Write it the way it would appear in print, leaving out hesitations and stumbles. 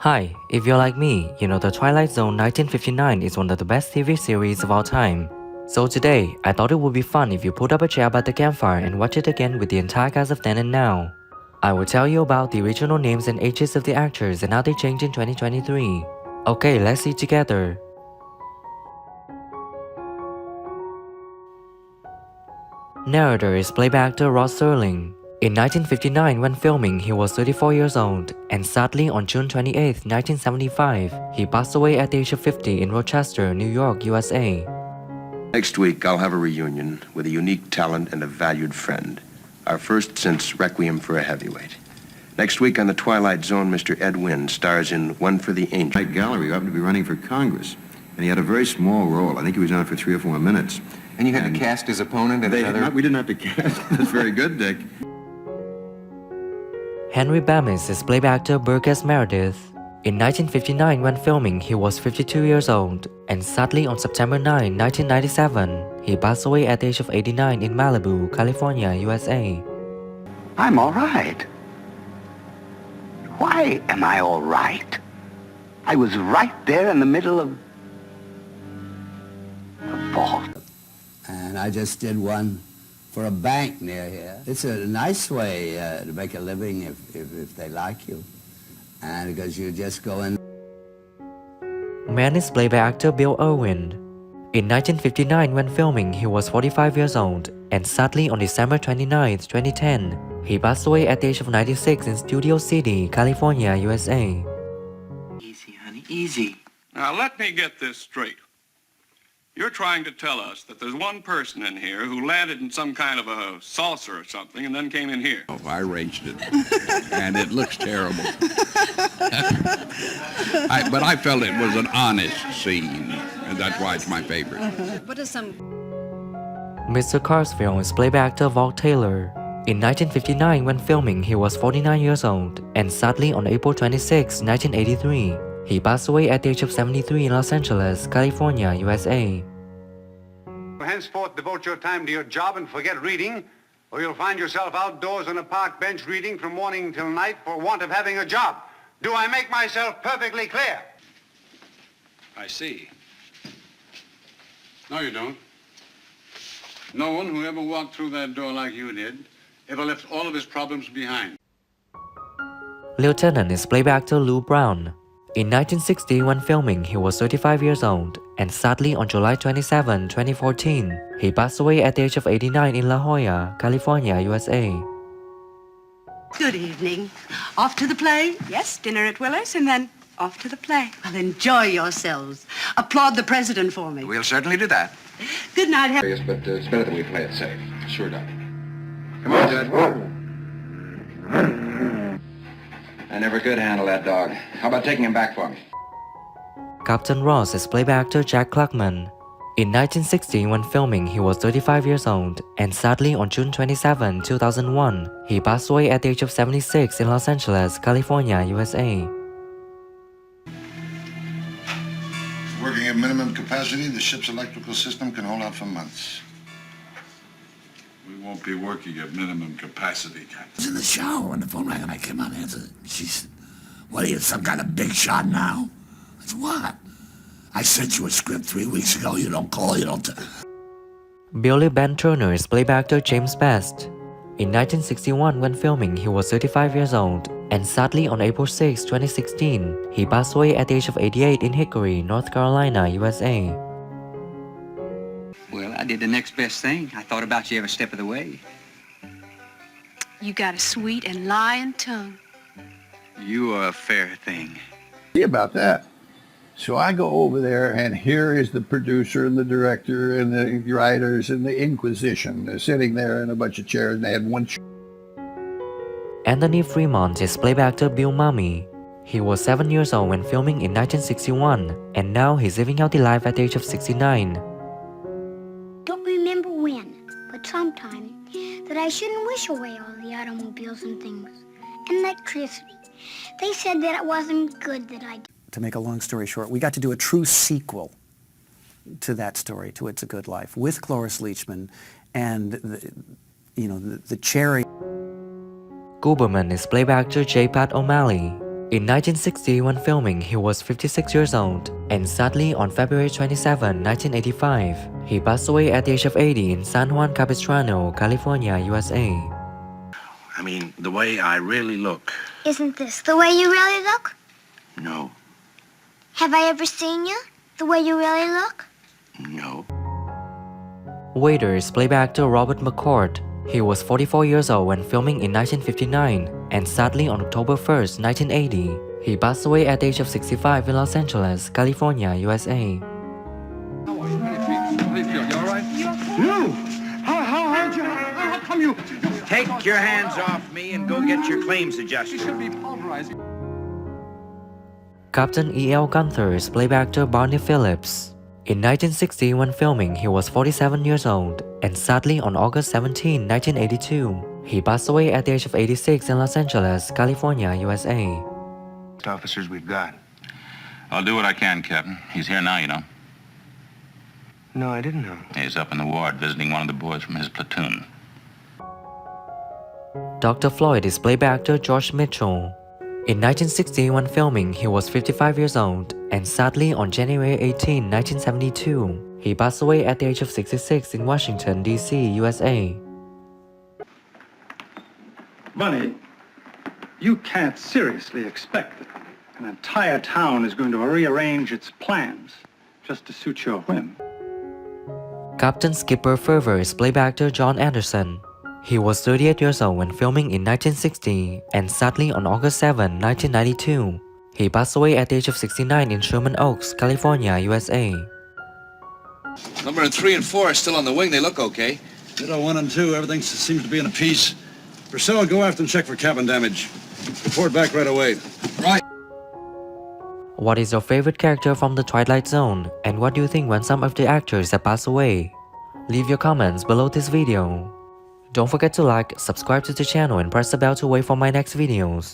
Hi, if you're like me, you know the Twilight Zone 1959 is one of the best TV series of all time. So today, I thought it would be fun if you put up a chair by the campfire and watch it again with the entire cast of then and now. I will tell you about the original names and ages of the actors and how they changed in 2023. Okay, let's see together. Narrator is playback actor Rod Serling. In 1959, when filming, he was 34 years old, and sadly on June 28, 1975, he passed away at the age of 50 in Rochester, New York, USA. Next week, I'll have a reunion with a unique talent and a valued friend. Our first since Requiem for a Heavyweight. Next week on the Twilight Zone, Mr. Ed Wynn stars in One for the Angel. Gallery happened to be running for Congress, and he had a very small role. I think he was on it for 3 or 4 minutes. And you had to cast his opponent and we didn't have to cast. That's very good, Dick. Henry Bemis is playback actor Burgess Meredith. In 1959, when filming, he was 52 years old, and sadly on September 9, 1997, he passed away at the age of 89 in Malibu, California, USA. I'm all right. Why am I all right? I was right there in the middle of the vault. And I just did one for a bank near here. It's a nice way to make a living if they like you. And because you just go in. Man is played by actor Bill Owen. In 1959, when filming, he was 45 years old, and sadly on December 29, 2010, he passed away at the age of 96 in Studio City, California, USA. Easy, honey, easy. Now let me get this straight. You're trying to tell us that there's one person in here who landed in some kind of a saucer or something and then came in here. Oh, I arranged it, and it looks terrible. But I felt it was an honest scene, and that's why it's my favorite. What is some... Mr. Carsville is played by actor Walt Taylor. In 1959, when filming, he was 49 years old, and sadly on April 26, 1983, he passed away at the age of 73 in Los Angeles, California, USA. Henceforth, devote your time to your job and forget reading, or you'll find yourself outdoors on a park bench reading from morning till night for want of having a job. Do I make myself perfectly clear? I see. No, you don't. No one who ever walked through that door like you did ever left all of his problems behind. Lieutenant is played by actor Lou Brown. In 1960, when filming, he was 35 years old, and sadly on July 27, 2014, he passed away at the age of 89 in La Jolla, California, USA. Good evening. Off to the play? Yes, dinner at Willis, and then off to the play. Well, enjoy yourselves. Applaud the president for me. We'll certainly do that. Good night. Yes, but it's better that we play it safe. Sure, Doc. Come on, Judge. I never could handle that dog. How about taking him back for me? Captain Ross is played by actor Jack Klugman. In 1960, when filming, he was 35 years old, and sadly on June 27, 2001, he passed away at the age of 76 in Los Angeles, California, USA. Working at minimum capacity, the ship's electrical system can hold out for months. We won't be working at minimum capacity, Captain. I was in the shower when the phone rang and I came out and answered. She said, "What are you, some kind of big shot now?" I said, "What? I sent you a script 3 weeks ago. You don't call, you don't..." Billy Ben Turner is played by actor James Best. In 1961, when filming, he was 35 years old, and sadly on April 6, 2016, he passed away at the age of 88 in Hickory, North Carolina, USA. Well, I did the next best thing. I thought about you every step of the way. You got a sweet and lying tongue. You are a fair thing. See about that. So I go over there, and here is the producer and the director and the writers and the Inquisition. They're sitting there in a bunch of chairs, and they had one Anthony Fremont is played by actor Bill Mumy. He was 7 years old when filming in 1961, and now he's living out the life at the age of 69. Don't remember when, but sometime, that I shouldn't wish away all the automobiles and things, and electricity. They said that it wasn't good that I... To make a long story short, we got to do a true sequel to that story, to It's a Good Life, with Cloris Leachman and the cherry. Gooberman is played by actor J. Pat O'Malley. In 1960, when filming, he was 56 years old, and sadly, on February 27, 1985, he passed away at the age of 80 in San Juan Capistrano, California, USA. I mean, the way I really look. Isn't this the way you really look? No. Have I ever seen you the way you really look? No. Waiter is playback actor Robert McCourt. He was 44 years old when filming in 1959, and sadly on October 1st, 1980, he passed away at the age of 65 in Los Angeles, California, USA. How are you? How do you feel? You all right? You? How come you? Take your hands off me and go get your claims adjusted. You should be pulverizing. Captain E.L. Gunther is playback actor Barney Phillips. In 1960, when filming, he was 47 years old, and sadly on August 17, 1982, he passed away at the age of 86 in Los Angeles, California, USA. Officers we've got. I'll do what I can, Captain. He's here now, you know. No, I didn't know. He's up in the ward visiting one of the boys from his platoon. Dr. Floyd is playback actor George Mitchell. In 1960, when filming, he was 55 years old, and sadly on January 18, 1972, he passed away at the age of 66 in Washington, D.C., USA. Bunny, you can't seriously expect that an entire town is going to rearrange its plans just to suit your whim. Captain Skipper Ferver is playback actor John Anderson. He was 38 years old when filming in 1960, and sadly on August 7, 1992, he passed away at the age of 69 in Sherman Oaks, California, USA. Number 3 and 4 are still on the wing. They look okay. Ditto 1 and 2, everything seems to be in a piece. Purcell, go aft and check for cabin damage. Report back right away. Right. What is your favorite character from the Twilight Zone, and what do you think when some of the actors have passed away? Leave your comments below this video. Don't forget to like, subscribe to the channel and press the bell to wait for my next videos.